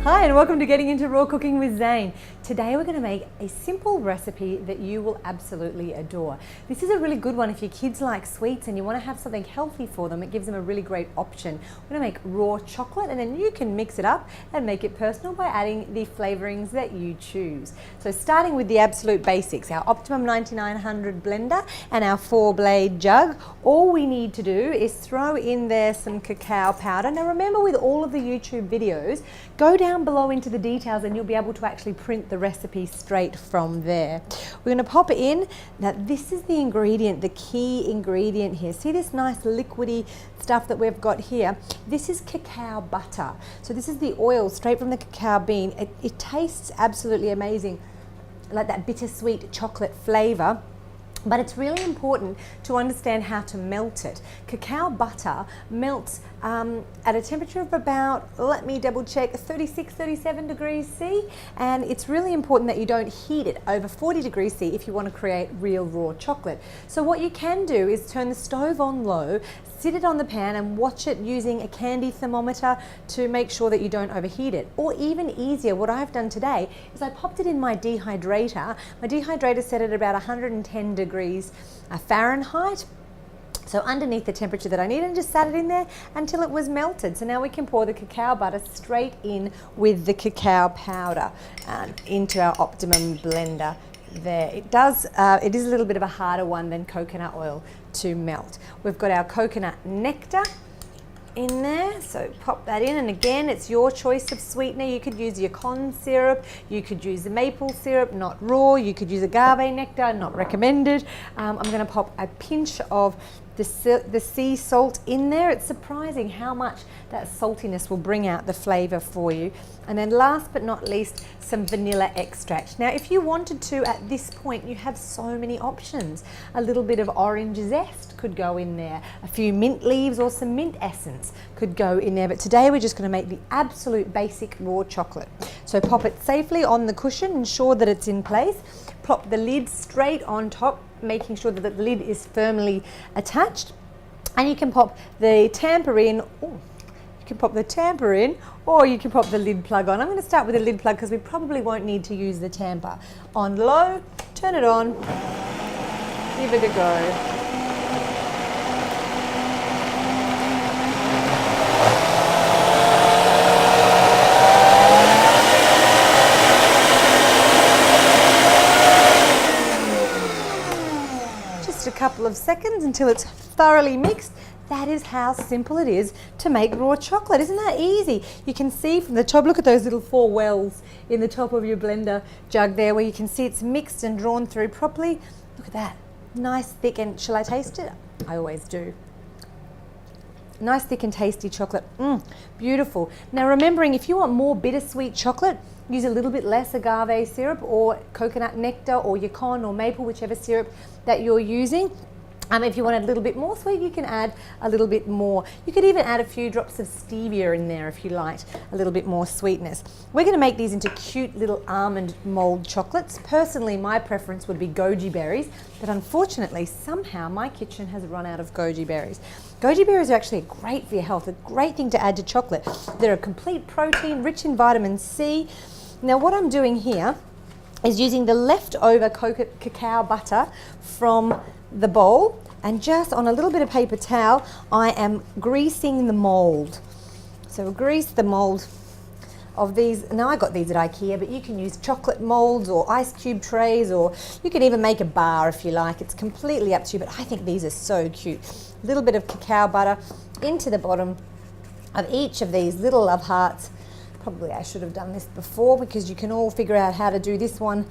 Hi and welcome to Getting Into Raw Cooking with Zane. Today we're going to make a simple recipe that you will absolutely adore. This is a really good one if your kids like sweets and you want to have something healthy for them. It gives them a really great option. We're going to make raw chocolate and then you can mix it up and make it personal by adding the flavorings that you choose. So starting with the absolute basics, our Optimum 9900 blender and our 4-blade jug. All we need to do is throw in there some cacao powder. Now remember, with all of the YouTube videos, go down below into the details and you'll be able to actually print the recipe straight from there. We're going to pop it in. Now this is the ingredient, the key ingredient here. See this nice liquidy stuff that we've got here? This is cacao butter. So this is the oil straight from the cacao bean. It tastes absolutely amazing, like that bittersweet chocolate flavor. But it's really important to understand how to melt it. Cacao butter melts at a temperature of about, let me double check, 36, 37 degrees C. And it's really important that you don't heat it over 40 degrees C if you want to create real raw chocolate. So what you can do is turn the stove on low, sit it on the pan and watch it using a candy thermometer to make sure that you don't overheat it. Or even easier, what I've done today is I popped it in my dehydrator. My dehydrator set at about 110 degrees Fahrenheit. So underneath the temperature that I need, and just sat it in there until it was melted. So now we can pour the cacao butter straight in with the cacao powder into our Optimum blender there. It is a little bit of a harder one than coconut oil to melt. We've got our coconut nectar in there, so pop that in, and again it's your choice of sweetener. You could use your corn syrup, you could use the maple syrup, not raw, you could use agave nectar, not recommended. I'm going to pop a pinch of the sea salt in there. It's surprising how much that saltiness will bring out the flavor for you. And then last but not least, some vanilla extract. Now if you wanted to, at this point you have so many options. A little bit of orange zest could go in there, a few mint leaves or some mint essence could go in there, but today we're just going to make the absolute basic raw chocolate. So pop it safely on the cushion, ensure that it's in place, plop the lid straight on top, making sure that the lid is firmly attached, and you can pop the tamper in. You can pop the tamper in, or you can pop the lid plug on. I'm going to start with the lid plug because we probably won't need to use the tamper. On low, turn it on, give it a go. A couple of seconds until it's thoroughly mixed. That is how simple it is to make raw chocolate. Isn't that easy? You can see from the top, look at those little 4 wells in the top of your blender jug there where you can see it's mixed and drawn through properly. Look at that, nice thick, and shall I taste it? I always do. Nice thick and tasty chocolate. Beautiful. Now remembering, if you want more bittersweet chocolate, use a little bit less agave syrup or coconut nectar or yacon or maple, whichever syrup that you're using. If you want a little bit more sweet, you can add a little bit more. You could even add a few drops of stevia in there if you liked a little bit more sweetness. We're going to make these into cute little almond mold chocolates. Personally, my preference would be goji berries, but unfortunately, somehow my kitchen has run out of goji berries. Goji berries are actually great for your health, a great thing to add to chocolate. They're a complete protein, rich in vitamin C. Now what I'm doing here is using the leftover cacao butter from the bowl, and just on a little bit of paper towel I am greasing the mold. So we'll grease the mold of these. Now I got these at IKEA, but you can use chocolate molds or ice cube trays, or you can even make a bar if you like. It's completely up to you, but I think these are so cute. A little bit of cacao butter into the bottom of each of these little love hearts. Probably I should have done this before because you can all figure out how to do this one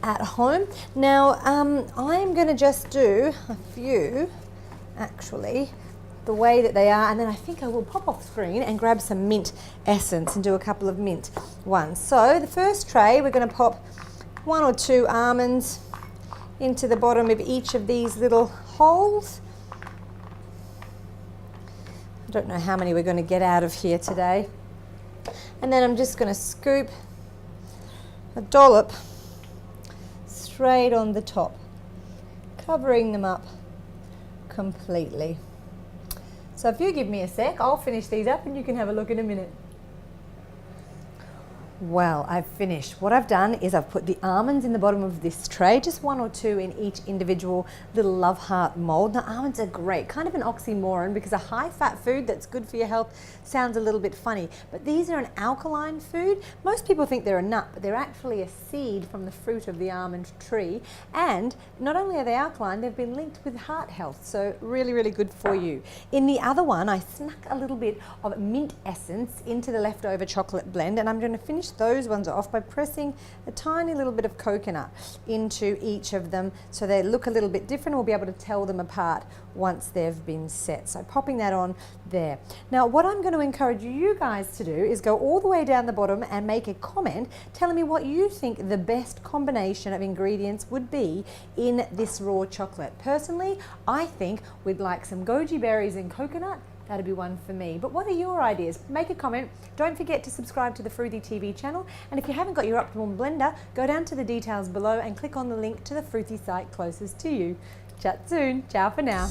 at home. Now I'm going to just do a few actually the way that they are, and then I think I will pop off screen and grab some mint essence and do a couple of mint ones. So the first tray, we're going to pop 1 or 2 almonds into the bottom of each of these little holes. I don't know how many we're going to get out of here today. And then I'm just going to scoop a dollop straight on the top, covering them up completely. So if you give me a sec, I'll finish these up and you can have a look in a minute. Well, I've finished. What I've done is I've put the almonds in the bottom of this tray, just 1 or 2 in each individual little love heart mold. Now, almonds are great, kind of an oxymoron because a high fat food that's good for your health sounds a little bit funny, but these are an alkaline food. Most people think they're a nut, but they're actually a seed from the fruit of the almond tree. And not only are they alkaline, they've been linked with heart health, so really, really good for you. In the other one, I snuck a little bit of mint essence into the leftover chocolate blend, and I'm going to finish those ones off by pressing a tiny little bit of coconut into each of them so they look a little bit different. We'll be able to tell them apart once they've been set. So popping that on there. Now what I'm going to encourage you guys to do is go all the way down the bottom and make a comment telling me what you think the best combination of ingredients would be in this raw chocolate. Personally, I think we'd like some goji berries and coconut. That'd be one for me. But what are your ideas? Make a comment. Don't forget to subscribe to the Fruity TV channel. And if you haven't got your optimum blender, go down to the details below and click on the link to the Fruity site closest to you. Chat soon. Ciao for now.